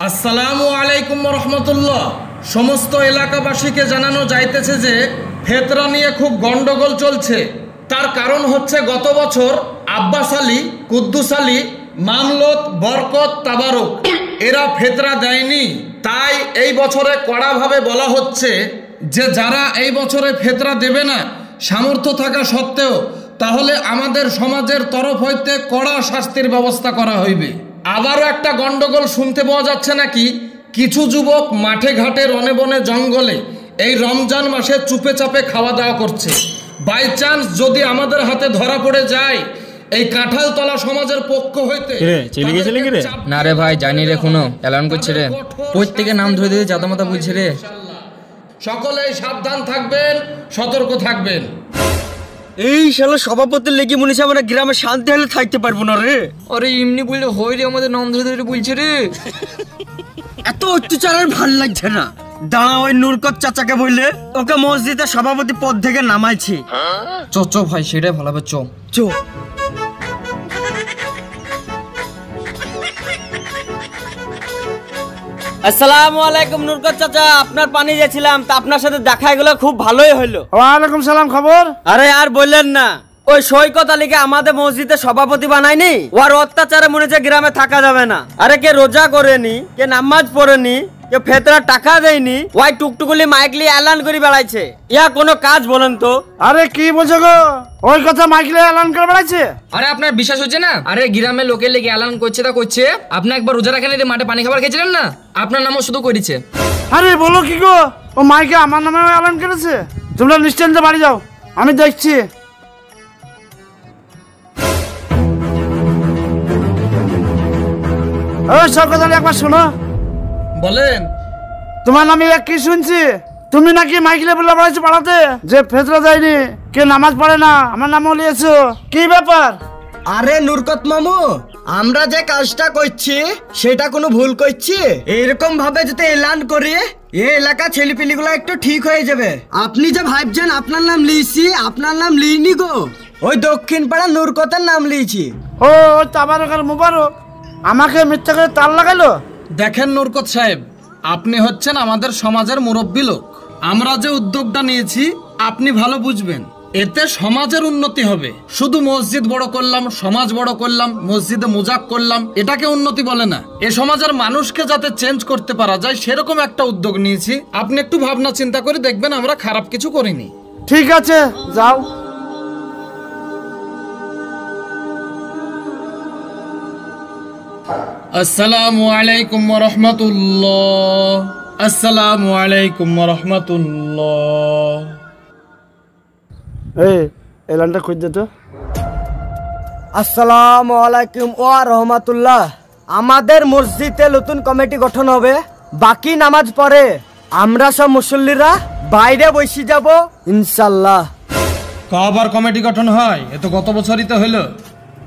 আসসালামু আলাইকুম রহমতুল্লাহ। সমস্ত এলাকাবাসীকে জানানো যাইতেছে যে ফেতরা নিয়ে খুব গন্ডগোল চলছে। তার কারণ হচ্ছে গত বছর আব্বাস আলী, কুদ্দুস আলী, মামলত, বরকত, তাবারক এরা ফেতরা দেয়নি। তাই এই বছরে কড়াভাবে বলা হচ্ছে যে যারা এই বছরে ফেতরা দেবে না সামর্থ্য থাকা সত্ত্বেও, তাহলে আমাদের সমাজের তরফ হইতে কড়া শাস্তির ব্যবস্থা করা হইবে। আবারও একটা গন্ডগোল শুনতে পাওয়া যাচ্ছে নাকি কিছু যুবক মাঠে ঘাটে রনে বনে জঙ্গলে এই রমজান মাসে চুপে চাপে খাওয়া দাওয়া করছে। বাই চান্স যদি আমাদের হাতে ধরা পড়ে যায় এই কাঁঠালতলা সমাজের পক্ষ হইতে না রে ভাই, জানি রে, কোনো এলান করছে রে, প্রত্যেকে নাম ধরে দিয়ে জাতামাতা বলছে রে। সকলেই সাবধান থাকবেন, সতর্ক থাকবেন। এই শালা সভাপতির লেগে মনে হচ্ছে আমরা গ্রামে শান্তি হলে থাকতে পারবো না রে। আরে এমনি বললে হয় রে, আমাদের নাম ধরে ধরে বলছে রে। এত অত্যাচার আর ভাল লাগছে না। দাঁড়া, ওই নুরকত চাচাকে বললে ওকে মসজিদের সভাপতি পদ থেকে নামাইছি। চ ভাই, সেটাই ভালো হবে। চ আসসালামু আলাইকুম নুরকত চাচা, আপনার পানি গেছিলাম, তা আপনার সাথে দেখা গেল, খুব ভালোই হলো। ওয়ালাইকুম সালাম। খবর? আরে আর বললেন না, ওই সৈকত আলীকে আমাদের মসজিদের সভাপতি বানায়নি। ওর অত্যাচারে মনে হচ্ছে গ্রামে থাকা যাবে না। আরে কে রোজা করেনি, কে নামাজ পড়েনি, কে ফেতরা টাকা দেয়নি, ওই টুকটুকুলি মাইকলি এলান করে বেড়াইছে। ইয়া কোনো কাজ বলেন তো? আরে কি বলছো গো? ওই কথা মাইকেলে এলান করে বেড়াচ্ছে? আরে আপনার বিশ্বাস হচ্ছে না? আরে গ্রামের লোকের লেগে এলান করছে তা করছে। আপনি একবার রোজা রাখেন, মাঠে পানি খাবার খেয়েছিলেন না? আপনার নামও শুধু করেছে। আরে বলো কি গো, ও মাইকে আমার নামে এলান করেছে? তোমরা নিশ্চিন্তে বাড়ি যাও, আমি দেখছি। ওই সব কথা একবার শোনো। বলেন। তোমার নামে কি শুনছি? তুমি নাকি মাইকেলে বলে বেড়াচ্ছো পাড়াতে যে ফেতরা দেয়নি, কে নামাজ পড়ে না, আমার নামও লিয়েছো। কি ব্যাপার? আরে নুরকত মামু, আমরা যে কাজটা করছি সেটা কোনো ভুল করছি? এরকম ভাবে যদি এলান করি এই এলাকা ছেলেপিলিগুলো একটু ঠিক হয়ে যাবে। আপনি যে ভাবছেন আপনার নাম লিয়েছি, আপনার নাম লিইনি গো, ওই দক্ষিণ পাড়া নুরকতের নাম লিয়েছি। ও তাবারক আর মুবারক আমাকে মিথ্যা করে তাল লাগালো। দেখেন নুরকত সাহেব, আপনি হচ্ছেন আমাদের সমাজের মুরব্বী লোক। আমরা যে উদ্যোগটা নিয়েছি আপনি ভালো বুঝবেন, এতে সমাজের উন্নতি হবে। শুধু মসজিদ বড় করলাম, সমাজ বড় করলাম, মসজিদে মুজাক করলাম, এটাকে উন্নতি বলে না। এ সমাজের মানুষকে যাতে চেঞ্জ করতে পারা যায় সেরকম একটা উদ্যোগ নিয়েছি। আপনি একটু ভাবনা চিন্তা করে দেখবেন আমরা খারাপ কিছু করিনি। ঠিক আছে, যাও। আসসালামু আলাইকুম রহমতুল্লাহ। আসসালামু আলাইকুম রহমতুল্লাহ। এই এলানটা খুঁজছে তো। আসসালামু আলাইকুম ওয়া রাহমাতুল্লাহ। আমাদের মসজিদে নতুন কমিটি গঠন হবে। বাকি নামাজ পড়ে আমরা সব মুসল্লিরা বাইরে বসে যাব ইনশাআল্লাহ। কবার কমিটি গঠন হয়? এ তো গত বছরই তো হলো।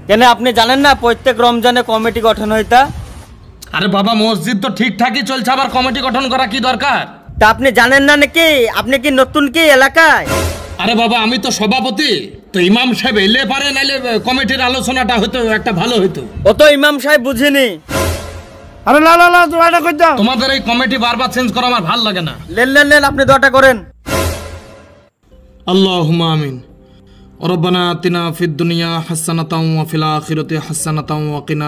কেন আপনি জানেন না প্রত্যেক রমজানে কমিটি গঠন হইতা? আরে বাবা, মসজিদ তো ঠিকঠাকই চলছে, আবার কমিটি গঠন করা কি দরকার? তা আপনি জানেন না নাকি? আপনি কি নতুন কি এলাকায়? আরে বাবা, আমি তো সভাপতি, তো ইমাম সাহেব এলে পারে, নাইলে কমিটির আলোচনাটা হতো একটা ভালো হতো। ও তো ইমাম সাহেব বুঝিনি। আরে না না না, তোমারটা কই দাও। তোমাদের এই কমিটি বারবার চেঞ্জ করা আমার ভালো লাগে না। লেন আপনি দোয়াটা করেন। আল্লাহুম্মা আমিন। রব্বানা আতিনা ফিদ দুনিয়া হাসানাতাও ওয়া ফিল আখিরাতি হাসানাতাও ওয়া কিনা